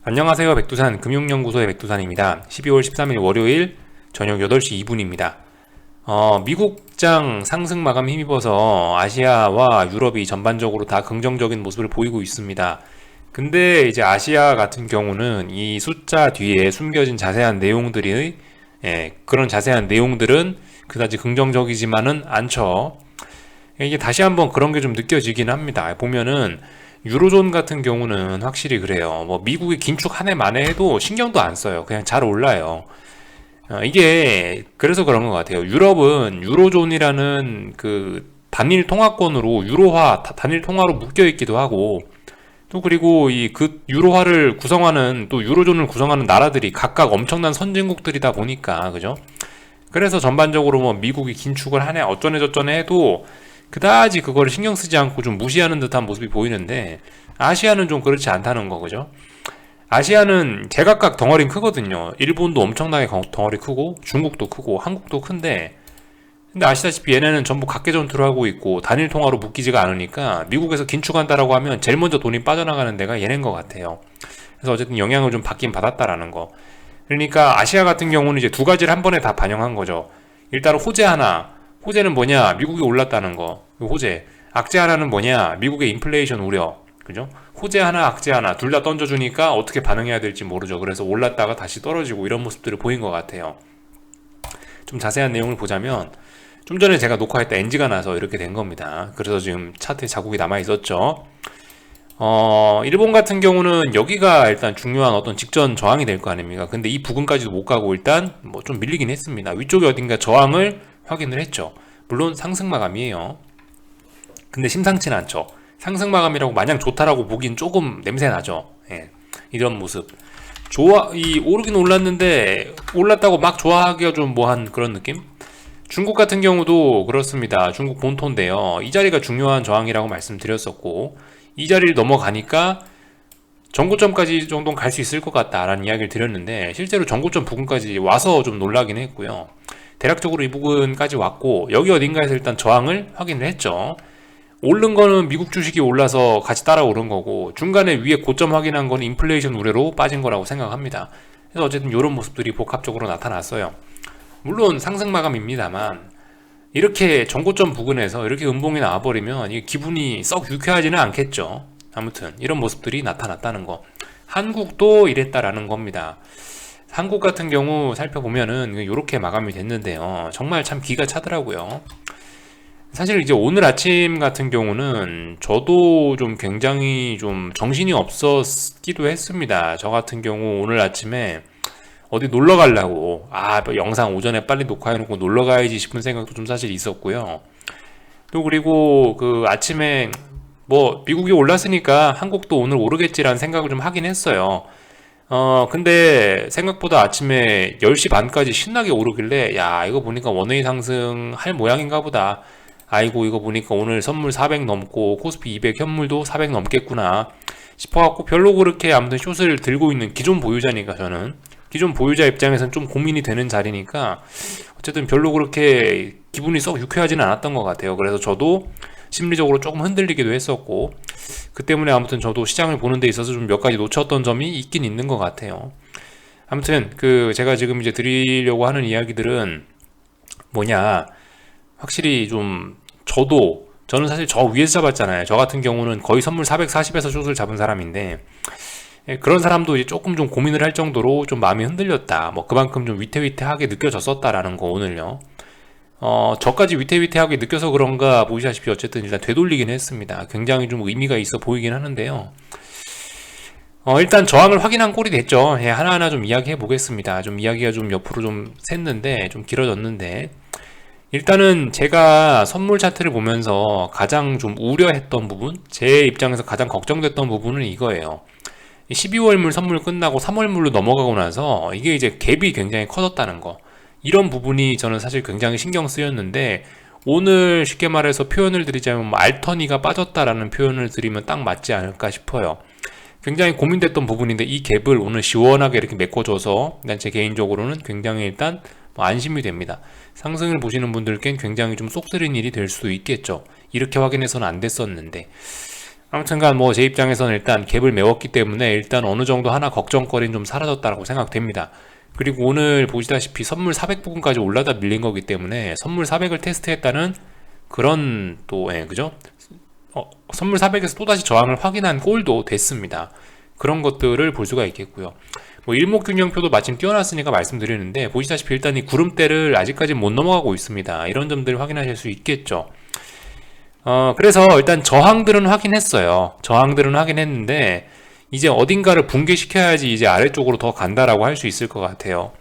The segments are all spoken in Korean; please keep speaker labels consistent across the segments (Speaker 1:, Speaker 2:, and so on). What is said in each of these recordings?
Speaker 1: 안녕하세요. 백두산 금융연구소의 백두산입니다. 12월 13일 월요일 저녁 8시 2분입니다. 미국장 상승 마감 힘입어서 아시아와 유럽이 전반적으로 다 긍정적인 모습을 보이고 있습니다. 근데 이제 아시아 같은 경우는 이 숫자 뒤에 숨겨진 자세한 내용들이 그런 자세한 내용들은 그다지 긍정적이지만은 않죠. 이게 다시 한번 그런 게 좀 느껴지긴 합니다. 보면은 유로존 같은 경우는 확실히 그래요. 뭐 미국이 긴축 한 해 만에 해도 신경도 안 써요. 그냥 잘 올라요. 이게 그래서 그런 것 같아요. 유럽은 유로존이라는 그 단일 통화권으로 유로화 단일 통화로 묶여 있기도 하고 또 그리고 이 그 유로화를 구성하는 또 유로존을 구성하는 나라들이 각각 엄청난 선진국들이다 보니까 그죠? 그래서 전반적으로 뭐 미국이 긴축을 하네 어쩌네 저쩌네 해도 그다지 그거를 신경 쓰지 않고 좀 무시하는 듯한 모습이 보이는데 아시아는 좀 그렇지 않다는 거 그죠? 아시아는 제각각 덩어리는 크거든요. 일본도 엄청나게 덩어리 크고 중국도 크고 한국도 큰데 근데 아시다시피 얘네는 전부 각계 전투를 하고 있고 단일 통화로 묶이지가 않으니까 미국에서 긴축한다라고 하면 제일 먼저 돈이 빠져나가는 데가 얘네인 것 같아요. 그래서 어쨌든 영향을 좀 받긴 받았다라는 거. 그러니까 아시아 같은 경우는 이제 두 가지를 한 번에 다 반영한 거죠. 일단 호재 하나, 호재는 뭐냐? 미국이 올랐다는 거. 호재. 악재 하나는 뭐냐? 미국의 인플레이션 우려. 그죠? 호재 하나, 악재 하나 둘 다 던져주니까 어떻게 반응해야 될지 모르죠. 그래서 올랐다가 다시 떨어지고 이런 모습들을 보인 것 같아요. 좀 자세한 내용을 보자면 좀 전에 제가 녹화했다 NG가 나서 이렇게 된 겁니다. 그래서 지금 차트에 자국이 남아 있었죠. 일본 같은 경우는 여기가 일단 중요한 어떤 직전 저항이 될 거 아닙니까? 근데 이 부근까지도 못 가고 일단 뭐 좀 밀리긴 했습니다. 위쪽에 어딘가 저항을 확인을 했죠. 물론 상승 마감이에요. 근데 심상치는 않죠. 상승 마감이라고 마냥 좋다라고 보긴 조금 냄새 나죠. 예, 이런 모습. 오르긴 올랐는데 올랐다고 막 좋아하기가 좀 뭐한 그런 느낌? 중국 같은 경우도 그렇습니다. 중국 본토인데요. 이 자리가 중요한 저항이라고 말씀드렸었고 이 자리를 넘어가니까 전고점까지 정도는 갈 수 있을 것 같다라는 이야기를 드렸는데 실제로 전고점 부근까지 와서 좀 놀라긴 했고요. 대략적으로 이 부분까지 왔고 여기 어딘가에서 일단 저항을 확인을 했죠. 오른 거는 미국 주식이 올라서 같이 따라 오른 거고 중간에 위에 고점 확인한 건 인플레이션 우려로 빠진 거라고 생각합니다. 그래서 어쨌든 이런 모습들이 복합적으로 나타났어요. 물론 상승 마감입니다만 이렇게 전고점 부근에서 이렇게 음봉이 나와버리면 이게 기분이 썩 유쾌하지는 않겠죠. 아무튼 이런 모습들이 나타났다는 거. 한국도 이랬다라는 겁니다. 한국 같은 경우 살펴보면은 이렇게 마감이 됐는데요. 정말 참 기가 차더라고요. 사실 이제 오늘 아침 같은 경우는 저도 좀 굉장히 좀 정신이 없었기도 했습니다. 저 같은 경우 오늘 아침에 어디 놀러 가려고 뭐 영상 오전에 빨리 녹화해놓고 놀러 가야지 싶은 생각도 좀 사실 있었고요. 또 그리고 그 아침에 뭐 미국이 올랐으니까 한국도 오늘 오르겠지라는 생각을 좀 하긴 했어요. 근데 생각보다 아침에 10시 반까지 신나게 오르길래 야 이거 보니까 원웨이 상승 할 모양인가 보다. 아이고 이거 보니까 오늘 선물 400 넘고 코스피 200 현물도 400 넘겠구나 싶어갖고 별로 그렇게 아무튼 숏을 들고 있는 기존 보유자니까 저는 기존 보유자 입장에서는 좀 고민이 되는 자리니까 어쨌든 별로 그렇게 기분이 썩 유쾌하지는 않았던 것 같아요. 그래서 저도 심리적으로 조금 흔들리기도 했었고 그 때문에 아무튼 저도 시장을 보는 데 있어서 좀 몇 가지 놓쳤던 점이 있긴 있는 것 같아요. 아무튼 그 제가 지금 이제 드리려고 하는 이야기들은 뭐냐 확실히 좀 저는 사실 저 위에서 잡았잖아요. 저 같은 경우는 거의 선물 440에서 숏을 잡은 사람인데 그런 사람도 이제 조금 좀 고민을 할 정도로 좀 마음이 흔들렸다. 뭐 그만큼 좀 위태위태하게 느껴졌었다라는 거 오늘요. 저까지 위태위태하게 느껴서 그런가 보시다시피 어쨌든 일단 되돌리긴 했습니다. 굉장히 좀 의미가 있어 보이긴 하는데요. 일단 저항을 확인한 꼴이 됐죠. 하나하나 좀 이야기해 보겠습니다. 좀 이야기가 좀 옆으로 좀 샜는데 좀 길어졌는데 일단은 제가 선물 차트를 보면서 가장 좀 우려했던 부분, 제 입장에서 가장 걱정됐던 부분은 이거예요. 12월물 선물 끝나고 3월물로 넘어가고 나서 이게 이제 갭이 굉장히 커졌다는 거. 이런 부분이 저는 사실 굉장히 신경 쓰였는데 오늘 쉽게 말해서 표현을 드리자면 뭐 알터니가 빠졌다라는 표현을 드리면 딱 맞지 않을까 싶어요. 굉장히 고민됐던 부분인데 이 갭을 오늘 시원하게 이렇게 메꿔줘서 일단 제 개인적으로는 굉장히 일단 안심이 됩니다. 상승을 보시는 분들께는 굉장히 좀 쏙 쓰린 일이 될 수도 있겠죠. 이렇게 확인해서는 안 됐었는데 아무튼간 뭐 제 입장에서는 일단 갭을 메웠기 때문에 일단 어느 정도 하나 걱정거리는 좀 사라졌다고 생각됩니다. 그리고 오늘 보시다시피 선물 400 부근까지 올라다 밀린 거기 때문에 선물 400을 테스트했다는 그런 또 그죠? 선물 400에서 또다시 저항을 확인한 꼴도 됐습니다. 그런 것들을 볼 수가 있겠고요. 뭐 일목균형표도 마침 띄워놨으니까 말씀드리는데 보시다시피 일단 이 구름대를 아직까지 못 넘어가고 있습니다. 이런 점들을 확인하실 수 있겠죠. 그래서 일단 저항들은 확인했어요. 저항들은 확인했는데 이제 어딘가를 붕괴시켜야지 이제 아래쪽으로 더 간다라고 할 수 있을 것 같아요.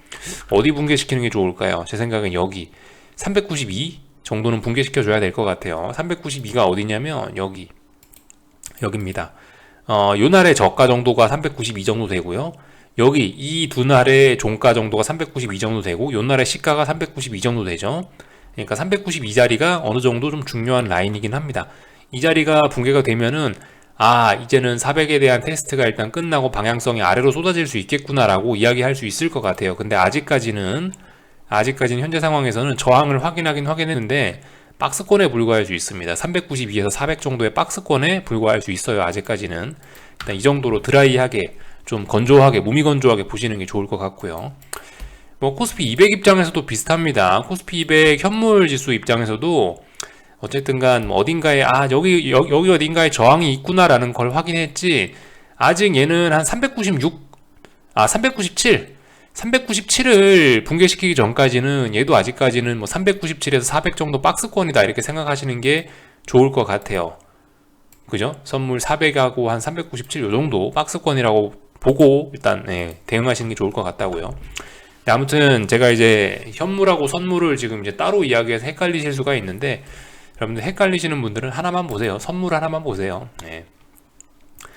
Speaker 1: 어디 붕괴시키는 게 좋을까요? 제 생각엔 여기 392 정도는 붕괴시켜줘야 될 것 같아요. 392가 어디냐면 여기입니다. 요 날의 저가 정도가 392 정도 되고요. 여기 이 두 날의 종가 정도가 392 정도 되고 요 날의 시가가 392 정도 되죠. 그러니까 392 자리가 어느 정도 좀 중요한 라인이긴 합니다. 이 자리가 붕괴가 되면은 이제는 400에 대한 테스트가 일단 끝나고 방향성이 아래로 쏟아질 수 있겠구나라고 이야기할 수 있을 것 같아요. 근데 아직까지는 현재 상황에서는 저항을 확인했는데 박스권에 불과할 수 있습니다. 392에서 400 정도의 박스권에 불과할 수 있어요. 아직까지는 일단 이 정도로 드라이하게 좀 건조하게 몸이 건조하게 보시는 게 좋을 것 같고요. 뭐 코스피 200 입장에서도 비슷합니다. 코스피 200 현물 지수 입장에서도 어쨌든간 어딘가에 여기 어딘가에 저항이 있구나라는 걸 확인했지 아직 얘는 한 397을 붕괴시키기 전까지는 얘도 아직까지는 뭐 397에서 400 정도 박스권이다 이렇게 생각하시는 게 좋을 것 같아요. 그죠? 선물 400하고 한 397 요 정도 박스권이라고 보고 일단 대응하시는 게 좋을 것 같다고요. 아무튼 제가 이제 현물하고 선물을 지금 이제 따로 이야기해서 헷갈리실 수가 있는데 여러분들 헷갈리시는 분들은 하나만 보세요. 선물 하나만 보세요.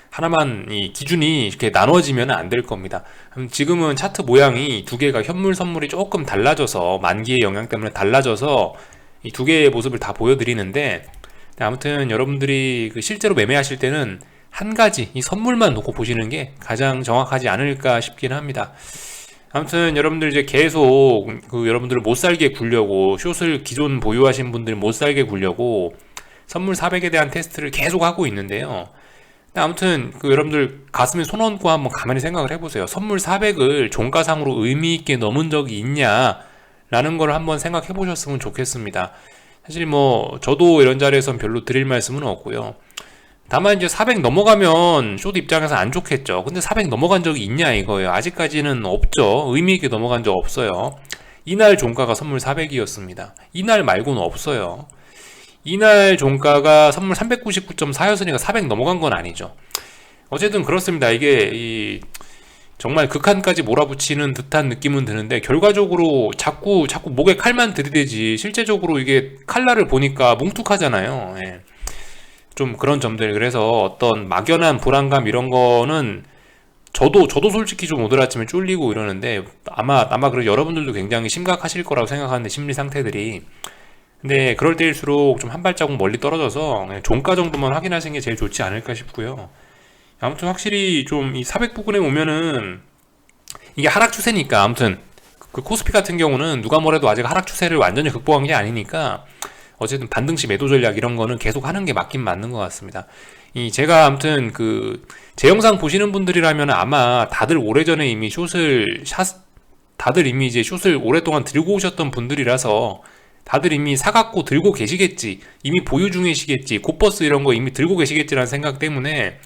Speaker 1: 하나만 이 기준이 이렇게 나눠지면 안 될 겁니다. 지금은 차트 모양이 두 개가 현물 선물이 조금 달라져서 만기의 영향 때문에 달라져서 이 두 개의 모습을 다 보여드리는데 아무튼 여러분들이 실제로 매매하실 때는 한 가지 이 선물만 놓고 보시는 게 가장 정확하지 않을까 싶긴 합니다. 아무튼 여러분들 이제 계속 여러분들을 못 살게 굴려고 숏을 기존 보유하신 분들 못 살게 굴려고 선물 400에 대한 테스트를 계속 하고 있는데요. 아무튼 여러분들 가슴에 손 얹고 한번 가만히 생각을 해보세요. 선물 400을 종가상으로 의미 있게 넘은 적이 있냐 라는 걸 한번 생각해 보셨으면 좋겠습니다. 사실 뭐 저도 이런 자리에선 별로 드릴 말씀은 없고요. 다만 이제 400 넘어가면 숏 입장에서 안 좋겠죠. 근데 400 넘어간 적이 있냐 이거예요. 아직까지는 없죠. 의미 있게 넘어간 적 없어요. 이날 종가가 선물 400이었습니다. 이날 말고는 없어요. 이날 종가가 선물 399.4였으니까 400 넘어간 건 아니죠. 어쨌든 그렇습니다. 이게 정말 극한까지 몰아붙이는 듯한 느낌은 드는데 결과적으로 자꾸 목에 칼만 들이대지 실제적으로 이게 칼날을 보니까 뭉툭하잖아요. 좀 그런 점들, 그래서 어떤 막연한 불안감 이런 거는 저도 솔직히 좀 오늘 아침에 쫄리고 이러는데 아마 그래서 여러분들도 굉장히 심각하실 거라고 생각하는데 심리 상태들이. 근데 그럴 때일수록 좀 한 발자국 멀리 떨어져서 그냥 종가 정도만 확인하시는 게 제일 좋지 않을까 싶고요. 아무튼 확실히 좀 이 400 부근에 오면은 이게 하락 추세니까 아무튼 코스피 같은 경우는 누가 뭐래도 아직 하락 추세를 완전히 극복한 게 아니니까 어쨌든 반등시 매도 전략 이런 거는 계속 하는 게 맞긴 맞는 것 같습니다. 제가 아무튼 제 영상 보시는 분들이라면 아마 다들 오래전에 이미 다들 이미 이제 숏을 오랫동안 들고 오셨던 분들이라서 다들 이미 사갖고 들고 계시겠지, 이미 보유 중이시겠지, 곧버스 이런 거 이미 들고 계시겠지라는 생각 때문에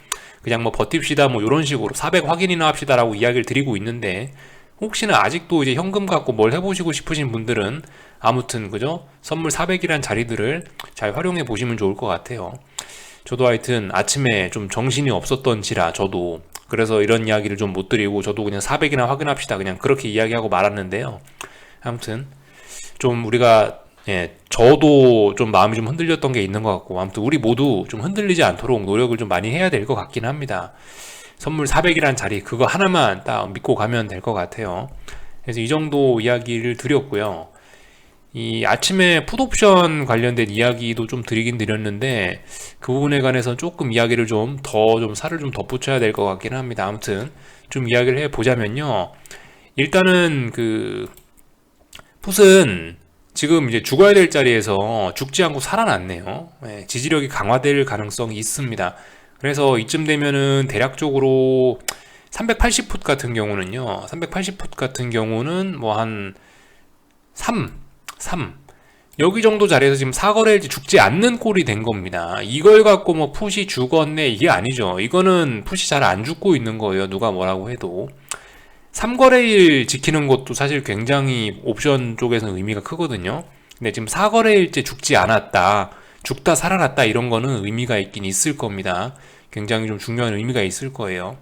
Speaker 1: 그냥 뭐 버팁시다 뭐 이런 식으로 400 확인이나 합시다라고 이야기를 드리고 있는데 혹시나 아직도 이제 현금 갖고 뭘 해보시고 싶으신 분들은 아무튼 그죠? 선물 400이란 자리들을 잘 활용해 보시면 좋을 것 같아요. 저도 하여튼 아침에 좀 정신이 없었던지라 저도 그래서 이런 이야기를 좀 못 드리고 저도 그냥 400이나 확인합시다 그냥 그렇게 이야기하고 말았는데요. 아무튼 좀 우리가 저도 좀 마음이 좀 흔들렸던 게 있는 것 같고 아무튼 우리 모두 좀 흔들리지 않도록 노력을 좀 많이 해야 될 것 같긴 합니다. 선물 400이란 자리 그거 하나만 딱 믿고 가면 될 것 같아요. 그래서 이 정도 이야기를 드렸고요. 이 아침에 풋옵션 관련된 이야기도 좀 드리긴 드렸는데 그 부분에 관해서 조금 이야기를 좀 살을 좀 덧붙여야 될 것 같긴 합니다. 아무튼 좀 이야기를 해보자면요. 일단은 풋은 지금 이제 죽어야 될 자리에서 죽지 않고 살아났네요. 지지력이 강화될 가능성이 있습니다. 그래서 이쯤 되면은 대략적으로 380풋 같은 경우는요, 380풋 같은 경우는 뭐 한 3 여기 정도 자리에서 지금 사거래일지 죽지 않는 꼴이 된 겁니다. 이걸 갖고 뭐 풋이 죽었네 이게 아니죠. 이거는 풋이 잘 안 죽고 있는 거예요. 누가 뭐라고 해도. 3거래일 지키는 것도 사실 굉장히 옵션 쪽에서는 의미가 크거든요. 근데 지금 4거래일째 죽지 않았다, 죽다 살아났다 이런 거는 의미가 있긴 있을 겁니다. 굉장히 좀 중요한 의미가 있을 거예요.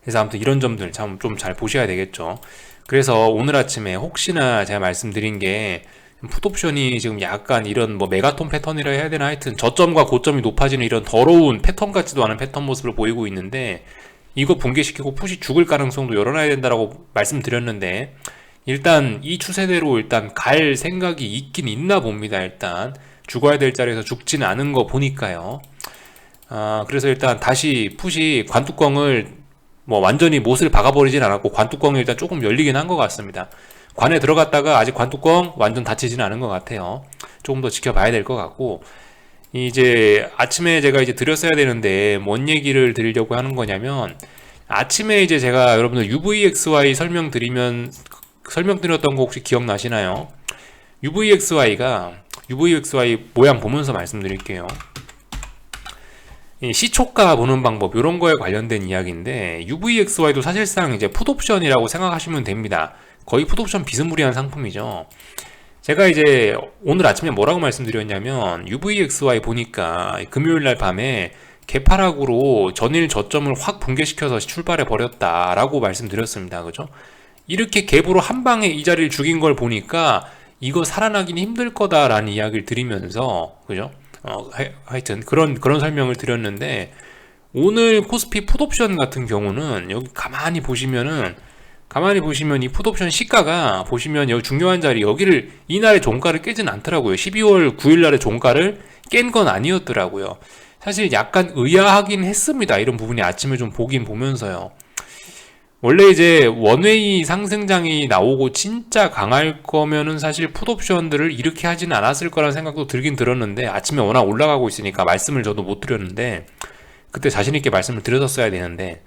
Speaker 1: 그래서 아무튼 이런 점들 참 좀 잘 보셔야 되겠죠. 그래서 오늘 아침에 혹시나 제가 말씀드린 게 풋옵션이 지금 약간 이런 뭐 메가톤 패턴이라 해야 되나, 하여튼 저점과 고점이 높아지는 이런 더러운 패턴 같지도 않은 패턴 모습을 보이고 있는데, 이거 붕괴시키고 풋이 죽을 가능성도 열어놔야 된다라고 말씀드렸는데, 일단 이 추세대로 일단 갈 생각이 있긴 있나 봅니다. 일단 죽어야 될 자리에서 죽지는 않은 거 보니까요. 그래서 일단 다시 풋이 관뚜껑을 뭐 완전히 못을 박아버리진 않았고 관뚜껑이 일단 조금 열리긴 한 것 같습니다. 관에 들어갔다가 아직 관뚜껑 완전 닫히지는 않은 것 같아요. 조금 더 지켜봐야 될 것 같고, 이제 아침에 제가 이제 드렸어야 되는데 뭔 얘기를 드리려고 하는 거냐면, 아침에 이제 제가 여러분들 UVXY 설명드렸던 거 혹시 기억나시나요? UVXY 모양 보면서 말씀드릴게요. 이 시초가 보는 방법 이런 거에 관련된 이야기인데, UVXY도 사실상 이제 풋옵션이라고 생각하시면 됩니다. 거의 풋옵션 비스무리한 상품이죠. 제가 이제 오늘 아침에 뭐라고 말씀드렸냐면, UVXY 보니까 금요일날 밤에 개파락으로 전일 저점을 확 붕괴시켜서 출발해 버렸다라고 말씀드렸습니다. 그죠? 이렇게 갭으로 한 방에 이 자리를 죽인 걸 보니까 이거 살아나긴 힘들 거다라는 이야기를 드리면서, 그죠? 하여튼 그런 설명을 드렸는데, 오늘 코스피 풋옵션 같은 경우는 여기 가만히 보시면 이 풋옵션 시가가 보시면 여기 중요한 자리, 여기를 이날의 종가를 깨진 않더라고요. 12월 9일날의 종가를 깬 건 아니었더라고요. 사실 약간 의아하긴 했습니다. 이런 부분이 아침에 좀 보긴 보면서요. 원래 이제 원웨이 상승장이 나오고 진짜 강할 거면은 사실 풋옵션들을 이렇게 하지는 않았을 거라는 생각도 들긴 들었는데, 아침에 워낙 올라가고 있으니까 말씀을 저도 못 드렸는데, 그때 자신있게 말씀을 드렸었어야 되는데,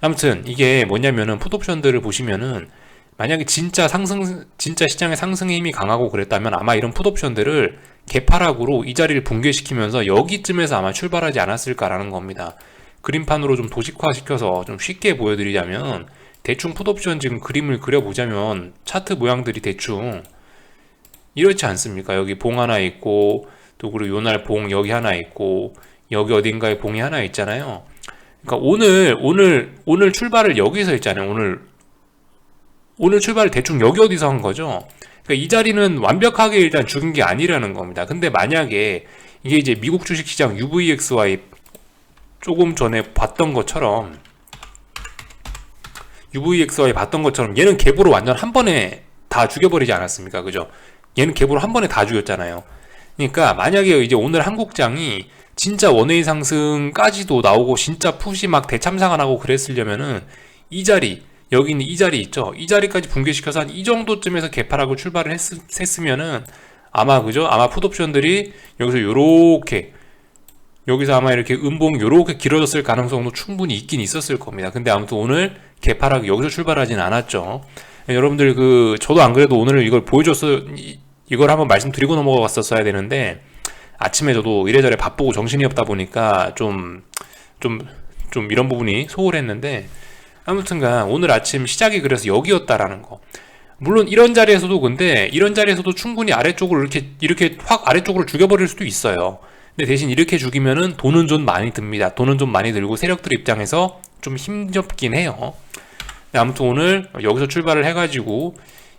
Speaker 1: 아무튼 이게 뭐냐면은 풋옵션들을 보시면은 만약에 진짜 시장의 상승의 힘이 강하고 그랬다면 아마 이런 풋옵션들을 개파락으로 이 자리를 붕괴시키면서 여기쯤에서 아마 출발하지 않았을까라는 겁니다. 그림판으로 좀 도식화시켜서 좀 쉽게 보여드리자면, 대충 풋옵션 지금 그림을 그려보자면 차트 모양들이 대충 이렇지 않습니까? 여기 봉 하나 있고, 또 그리고 요날 봉 여기 하나 있고, 여기 어딘가에 봉이 하나 있잖아요. 그러니까 오늘 출발을 여기서 했잖아요. 오늘 출발을 대충 여기 어디서 한 거죠. 그러니까 이 자리는 완벽하게 일단 죽은 게 아니라는 겁니다. 근데 만약에 이게 이제 미국 주식시장 UVXY 조금 전에 봤던 것처럼 얘는 갭으로 완전 한 번에 다 죽여버리지 않았습니까? 그죠? 얘는 갭으로 한 번에 다 죽였잖아요. 그러니까 만약에 이제 오늘 한국장이 진짜 원웨이 상승까지도 나오고 진짜 풋이 막 대참사가 나고 그랬으려면은 이 자리, 여기 있는 이 자리 있죠? 이 자리까지 붕괴시켜서 한 이 정도쯤에서 개파락을 출발을 했으면은 아마, 그죠? 아마 풋옵션들이 여기서 아마 이렇게 음봉 요렇게 길어졌을 가능성도 충분히 있긴 있었을 겁니다. 근데 아무튼 오늘 개파락이 여기서 출발하진 않았죠. 여러분들 저도 안 그래도 오늘 이걸 이걸 한번 말씀드리고 넘어갔었어야 되는데, 아침에 저도 이래저래 바쁘고 정신이 없다 보니까 좀 이런 부분이 소홀했는데, 아무튼간 오늘 아침 시작이 그래서 여기였다라는 거. 물론 이런 자리에서도 충분히 아래쪽으로 이렇게 확 아래쪽으로 죽여버릴 수도 있어요. 근데 대신 이렇게 죽이면은 돈은 좀 많이 듭니다. 돈은 좀 많이 들고 세력들 입장에서 좀 힘겹긴 해요. 아무튼 오늘 여기서 출발을 해가지고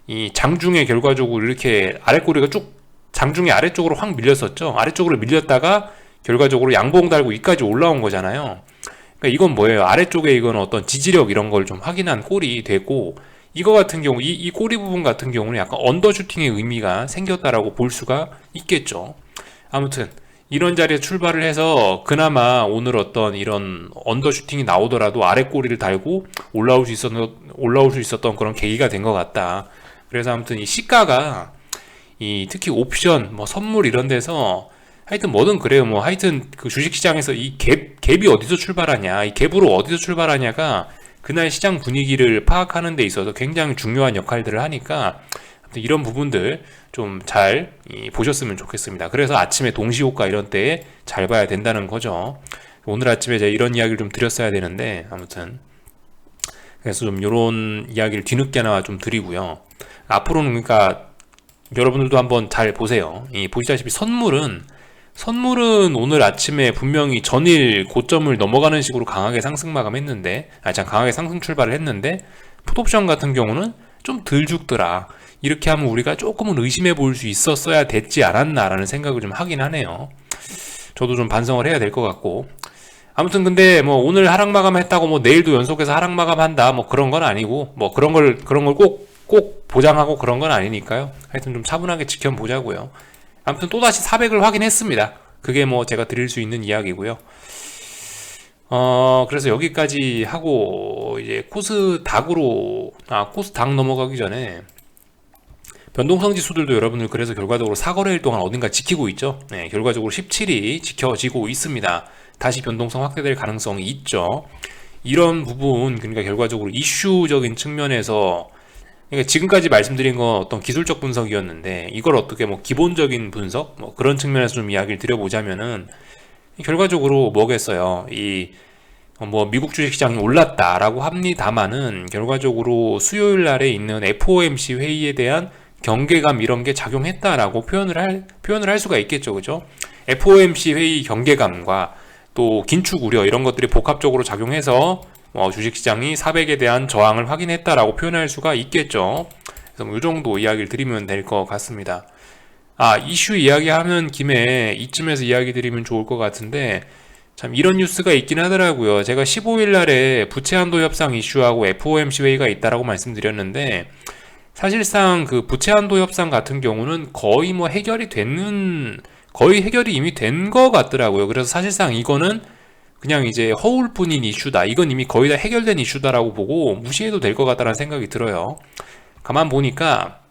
Speaker 1: 이 장중에 결과적으로 이렇게 아랫꼬리가 쭉 장중에 아래쪽으로 확 밀렸었죠. 아래쪽으로 밀렸다가 결과적으로 양봉 달고 위까지 올라온 거잖아요. 그러니까 이건 뭐예요? 아래쪽에 이건 어떤 지지력 이런 걸 좀 확인한 꼴이 되고, 이거 같은 경우 이 꼬리 부분 같은 경우는 약간 언더슈팅의 의미가 생겼다라고 볼 수가 있겠죠. 아무튼 이런 자리에 출발을 해서 그나마 오늘 어떤 이런 언더슈팅이 나오더라도 아래 꼬리를 달고 올라올 수 있었던 그런 계기가 된 것 같다. 그래서 아무튼 이 시가가 특히 옵션, 뭐 선물 이런 데서 하여튼 뭐든 그래요. 뭐 하여튼 그 주식시장에서 이 갭이 어디서 출발하냐, 이 갭으로 어디서 출발하냐가 그날 시장 분위기를 파악하는 데 있어서 굉장히 중요한 역할들을 하니까 아무튼 이런 부분들 좀 잘 보셨으면 좋겠습니다. 그래서 아침에 동시호가 이런 때에 잘 봐야 된다는 거죠. 오늘 아침에 제가 이런 이야기를 좀 드렸어야 되는데 아무튼 그래서 좀 이런 이야기를 뒤늦게나마 좀 드리고요. 앞으로는 그러니까 여러분들도 한번 잘 보세요. 보시다시피 선물은 오늘 아침에 분명히 전일 고점을 넘어가는 식으로 강하게 상승 마감했는데, 강하게 상승 출발을 했는데, 풋옵션 같은 경우는 좀 덜 죽더라. 이렇게 하면 우리가 조금은 의심해 볼 수 있었어야 됐지 않았나라는 생각을 좀 하긴 하네요. 저도 좀 반성을 해야 될 것 같고. 아무튼 근데 뭐 오늘 하락 마감했다고 뭐 내일도 연속해서 하락 마감한다 뭐 그런 건 아니고, 뭐 그런 걸 꼭 보장하고 그런 건 아니니까요. 하여튼 좀 차분하게 지켜보자고요. 아무튼 또다시 400을 확인했습니다. 그게 뭐 제가 드릴 수 있는 이야기고요. 그래서 여기까지 하고 이제 코스닥 넘어가기 전에 변동성 지수들도 여러분들 그래서 결과적으로 4거래일 동안 어딘가 지키고 있죠. 네, 결과적으로 17이 지켜지고 있습니다. 다시 변동성 확대될 가능성이 있죠. 이런 부분, 그러니까 결과적으로 이슈적인 측면에서, 그러니까 지금까지 말씀드린 건 어떤 기술적 분석이었는데, 이걸 어떻게 뭐 기본적인 분석, 뭐 그런 측면에서 좀 이야기를 드려보자면은, 결과적으로 뭐겠어요. 뭐 미국 주식시장이 올랐다라고 합니다만은, 결과적으로 수요일 날에 있는 FOMC 회의에 대한 경계감 이런 게 작용했다라고 표현을 할 수가 있겠죠. 그죠? FOMC 회의 경계감과 또 긴축 우려 이런 것들이 복합적으로 작용해서 주식시장이 400에 대한 저항을 확인했다라고 표현할 수가 있겠죠. 그래서 이 정도 이야기를 드리면 될 것 같습니다. 이슈 이야기하는 김에 이쯤에서 이야기 드리면 좋을 것 같은데, 참 이런 뉴스가 있긴 하더라고요. 제가 15일 날에 부채 한도 협상 이슈하고 FOMC 회의가 있다라고 말씀드렸는데, 사실상 그 부채 한도 협상 같은 경우는 거의 해결이 이미 된 것 같더라고요. 그래서 사실상 이거는 그냥 이제 허울뿐인 이슈다. 이건 이미 거의 다 해결된 이슈다라고 보고 무시해도 될 것 같다는 생각이 들어요. 가만 보니까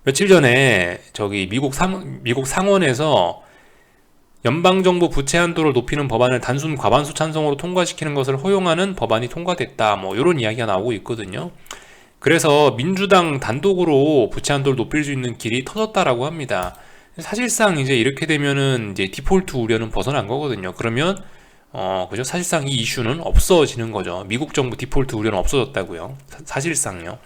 Speaker 1: 며칠 전에 저기 미국 상원에서 연방정부 부채 한도를 높이는 법안을 단순 과반수 찬성으로 통과시키는 것을 허용하는 법안이 통과됐다. 뭐 이런 이야기가 나오고 있거든요. 그래서 민주당 단독으로 부채 한도를 높일 수 있는 길이 터졌다라고 합니다. 사실상 이제 이렇게 되면은 이제 디폴트 우려는 벗어난 거거든요. 그러면 그죠? 사실상 이 이슈는 없어지는 거죠. 미국 정부 디폴트 우려는 없어졌다고요. 사실상요.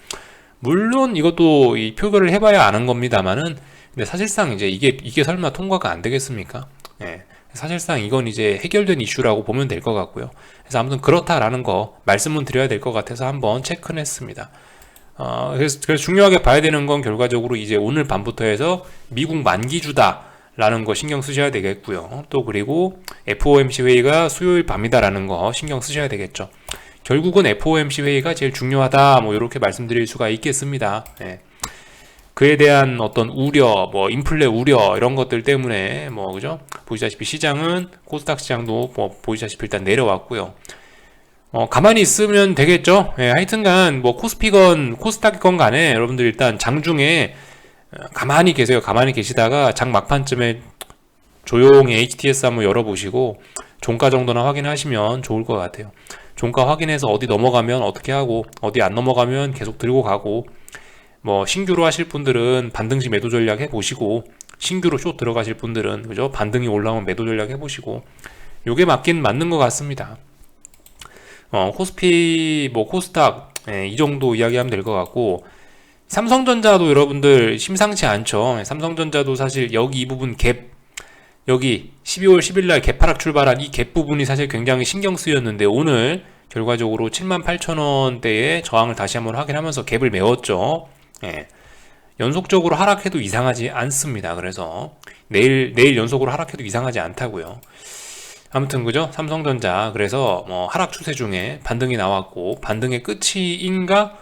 Speaker 1: 물론 이것도 이 표결을 해봐야 아는 겁니다만은, 근데 사실상 이제 이게 설마 통과가 안 되겠습니까? 예. 사실상 이건 이제 해결된 이슈라고 보면 될 것 같고요. 그래서 아무튼 그렇다라는 거 말씀은 드려야 될 것 같아서 한번 체크는 했습니다. 그래서 중요하게 봐야 되는 건 결과적으로 이제 오늘 밤부터 해서 미국 만기주다라는 거 신경 쓰셔야 되겠고요. 또 그리고 FOMC 회의가 수요일 밤이다라는 거 신경 쓰셔야 되겠죠. 결국은 FOMC 회의가 제일 중요하다, 뭐 이렇게 말씀드릴 수가 있겠습니다. 네. 그에 대한 어떤 우려, 뭐 인플레 우려 이런 것들 때문에 뭐 그죠? 보시다시피 시장은 코스닥 시장도 뭐 보시다시피 일단 내려왔고요. 가만히 있으면 되겠죠? 예, 하여튼간, 뭐, 코스피건, 코스닥이건 간에, 여러분들 일단 장중에, 가만히 계세요. 가만히 계시다가, 장 막판쯤에 조용히 HTS 한번 열어보시고, 종가 정도나 확인하시면 좋을 것 같아요. 종가 확인해서 어디 넘어가면 어떻게 하고, 어디 안 넘어가면 계속 들고 가고, 뭐, 신규로 하실 분들은 반등시 매도 전략 해보시고, 신규로 숏 들어가실 분들은, 그죠? 반등이 올라오면 매도 전략 해보시고, 요게 맞는 것 같습니다. 코스피, 뭐, 코스닥, 이 정도 이야기하면 될 것 같고, 삼성전자도 여러분들 심상치 않죠. 삼성전자도 사실 여기 이 부분 여기 12월 10일 날 갭 하락 출발한 이 갭 부분이 사실 굉장히 신경 쓰였는데, 오늘 결과적으로 78,000원대에 저항을 다시 한번 확인하면서 갭을 메웠죠. 예. 연속적으로 하락해도 이상하지 않습니다. 그래서 내일 연속으로 하락해도 이상하지 않다고요. 아무튼 그죠? 삼성전자 그래서 뭐 하락 추세 중에 반등이 나왔고, 반등의 끝인가?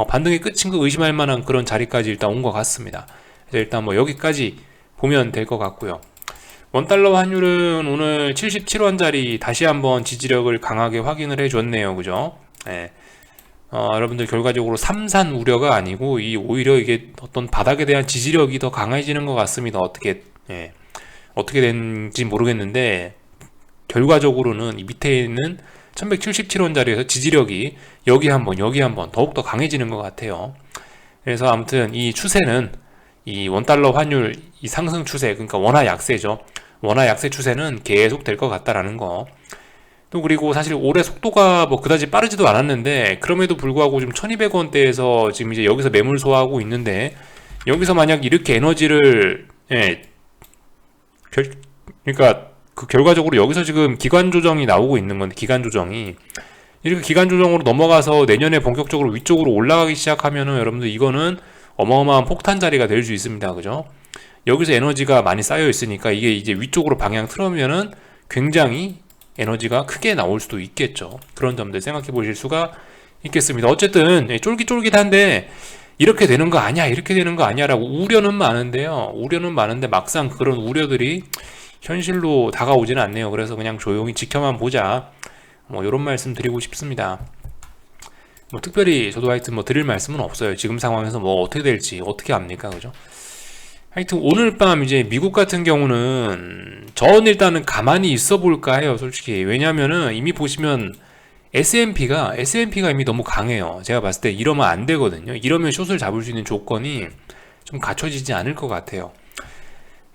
Speaker 1: 반등의 끝인 거 의심할 만한 그런 자리까지 일단 온 것 같습니다. 그래서 일단 뭐 여기까지 보면 될 것 같고요. 원달러 환율은 오늘 77원짜리 다시 한번 지지력을 강하게 확인을 해줬네요. 그죠? 예. 여러분들 결과적으로 삼산 우려가 아니고 오히려 이게 어떤 바닥에 대한 지지력이 더 강해지는 것 같습니다. 어떻게, 예. 어떻게 된지 모르겠는데 결과적으로는 이 밑에 있는 1177원짜리에서 지지력이 여기 한번 더욱더 강해지는 것 같아요. 그래서 아무튼 이 추세는 이 원달러 환율 이 상승 추세, 그러니까 원화 약세죠. 원화 약세 추세는 계속 될 것 같다라는 거. 또 그리고 사실 올해 속도가 뭐 그다지 빠르지도 않았는데 그럼에도 불구하고 지금 1200원대에서 지금 이제 여기서 매물 소화하고 있는데 여기서 만약 이렇게 에너지를 그러니까 그 결과적으로 여기서 지금 기간 조정이 나오고 있는 건데 기간 조정이 이렇게 기간 조정으로 넘어가서 내년에 본격적으로 위쪽으로 올라가기 시작하면은 여러분들 이거는 어마어마한 폭탄 자리가 될 수 있습니다. 그죠? 여기서 에너지가 많이 쌓여 있으니까 이게 이제 위쪽으로 방향 틀으면은 굉장히 에너지가 크게 나올 수도 있겠죠. 그런 점들 생각해 보실 수가 있겠습니다. 어쨌든 쫄깃쫄깃한데 이렇게 되는 거 아니야, 이렇게 되는 거 아니야라고 우려는 많은데요. 우려는 많은데 막상 그런 우려들이 현실로 다가오지는 않네요. 그래서 그냥 조용히 지켜만 보자. 뭐 이런 말씀 드리고 싶습니다. 뭐 특별히 저도 하여튼 뭐 드릴 말씀은 없어요. 지금 상황에서 뭐 어떻게 될지 어떻게 압니까, 그죠? 하여튼 오늘 밤 이제 미국 같은 경우는 전 일단은 가만히 있어 볼까 해요, 솔직히. 왜냐면은 이미 보시면 S&P가 이미 너무 강해요. 제가 봤을 때 이러면 안 되거든요. 이러면 숏을 잡을 수 있는 조건이 좀 갖춰지지 않을 것 같아요.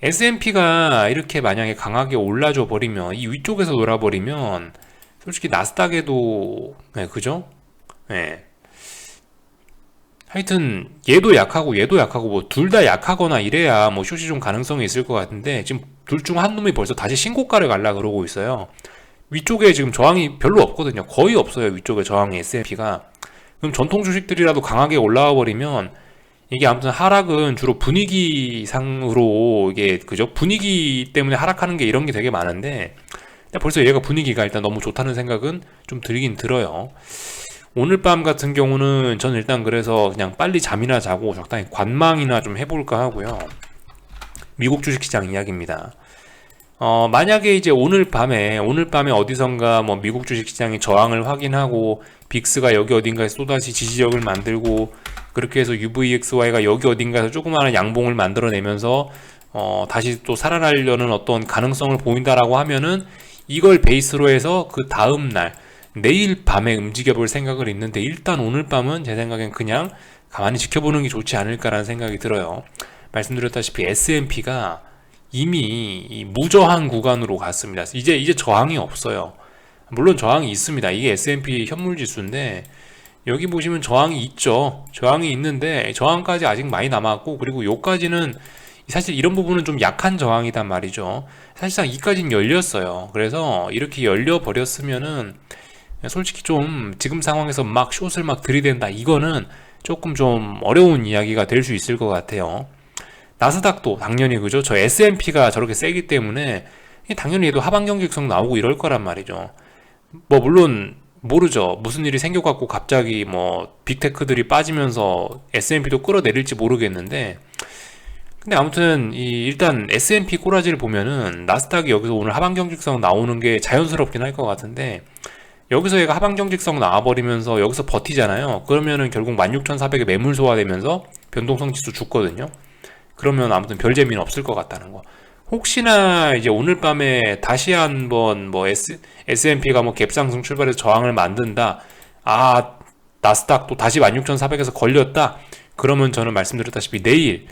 Speaker 1: S&P가 이렇게 만약에 강하게 올라줘 버리면 이 위쪽에서 놀아버리면 솔직히 나스닥에도 그죠? 네. 하여튼 얘도 약하고 뭐 둘 다 약하거나 이래야 뭐 숏이 좀 가능성이 있을 것 같은데 지금 둘 중 한 놈이 벌써 다시 신고가를 갈라 그러고 있어요. 위쪽에 지금 저항이 별로 없거든요. 거의 없어요. 위쪽에 저항이 S&P가. 그럼 전통 주식들이라도 강하게 올라와 버리면 이게 아무튼 하락은 주로 분위기상으로 이게 그죠? 분위기 때문에 하락하는 게 이런 게 되게 많은데 벌써 얘가 분위기가 일단 너무 좋다는 생각은 좀 들긴 들어요. 오늘 밤 같은 경우는 전 일단 그래서 그냥 빨리 잠이나 자고 적당히 관망이나 좀 해볼까 하고요. 미국 주식시장 이야기입니다. 만약에 이제 오늘 밤에 어디선가 뭐 미국 주식시장이 저항을 확인하고 빅스가 여기 어딘가에서 또다시 지지력을 만들고 그렇게 해서 UVXY가 여기 어딘가에서 조그마한 양봉을 만들어내면서 다시 또 살아나려는 어떤 가능성을 보인다라고 하면은 이걸 베이스로 해서 그 다음 날 내일 밤에 움직여 볼 생각을 있는데 일단 오늘 밤은 제 생각엔 그냥 가만히 지켜보는 게 좋지 않을까라는 생각이 들어요. 말씀드렸다시피 S&P가 이미 이 무저항 구간으로 갔습니다. 이제 저항이 없어요. 물론 저항이 있습니다. 이게 S&P 현물지수인데 여기 보시면 저항이 있죠. 저항이 있는데 저항까지 아직 많이 남았고 그리고 요까지는 사실 이런 부분은 좀 약한 저항이단 말이죠. 사실상 이까지는 열렸어요. 그래서 이렇게 열려 버렸으면은 솔직히 좀 지금 상황에서 막 숏을 막 들이댄다 이거는 조금 좀 어려운 이야기가 될 수 있을 것 같아요. 나스닥도 당연히 그죠. 저 S&P가 저렇게 세기 때문에 당연히 얘도 하방 경직성 나오고 이럴 거란 말이죠. 뭐 물론 모르죠. 무슨 일이 생겨갖고 갑자기 뭐 빅테크들이 빠지면서 S&P도 끌어내릴지 모르겠는데 근데 아무튼 일단 S&P 꼬라지를 보면은 나스닥이 여기서 오늘 하방 경직성 나오는 게 자연스럽긴 할 것 같은데 여기서 얘가 하방 경직성 나와버리면서 여기서 버티잖아요. 그러면은 결국 16,400에 매물 소화되면서 변동성 지수 죽거든요. 그러면 아무튼 별 재미는 없을 것 같다는 거. 혹시나 이제 오늘 밤에 다시 한번 뭐 S&P가 뭐 갭상승 출발해서 저항을 만든다. 나스닥 또 다시 16,400에서 걸렸다. 그러면 저는 말씀드렸다시피 내일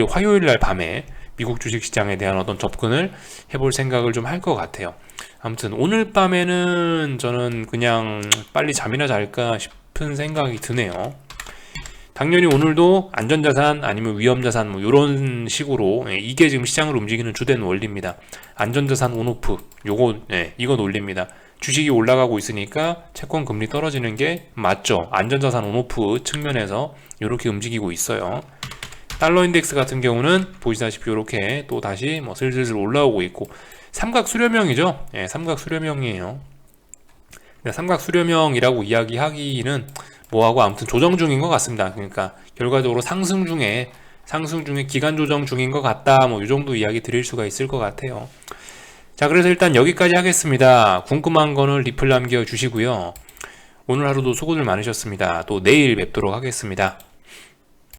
Speaker 1: 화요일 날 밤에 미국 주식시장에 대한 어떤 접근을 해볼 생각을 좀 할 것 같아요. 아무튼 오늘 밤에는 저는 그냥 빨리 잠이나 잘까 싶은 생각이 드네요. 당연히 오늘도 안전자산 아니면 위험자산 뭐 이런 식으로 이게 지금 시장을 움직이는 주된 원리입니다. 안전자산 온오프 이건 원리입니다. 주식이 올라가고 있으니까 채권 금리 떨어지는 게 맞죠. 안전자산 온오프 측면에서 이렇게 움직이고 있어요. 달러 인덱스 같은 경우는 보시다시피 이렇게 또 다시 뭐 슬슬 올라오고 있고 삼각 수렴형이죠. 삼각 수렴형이에요. 삼각 수렴형이라고 이야기하기는 뭐하고 아무튼 조정 중인 것 같습니다. 그러니까 결과적으로 상승 중에 기간 조정 중인 것 같다. 뭐 이 정도 이야기 드릴 수가 있을 것 같아요. 자, 그래서 일단 여기까지 하겠습니다. 궁금한 거는 리플 남겨주시고요. 오늘 하루도 수고들 많으셨습니다. 또 내일 뵙도록 하겠습니다.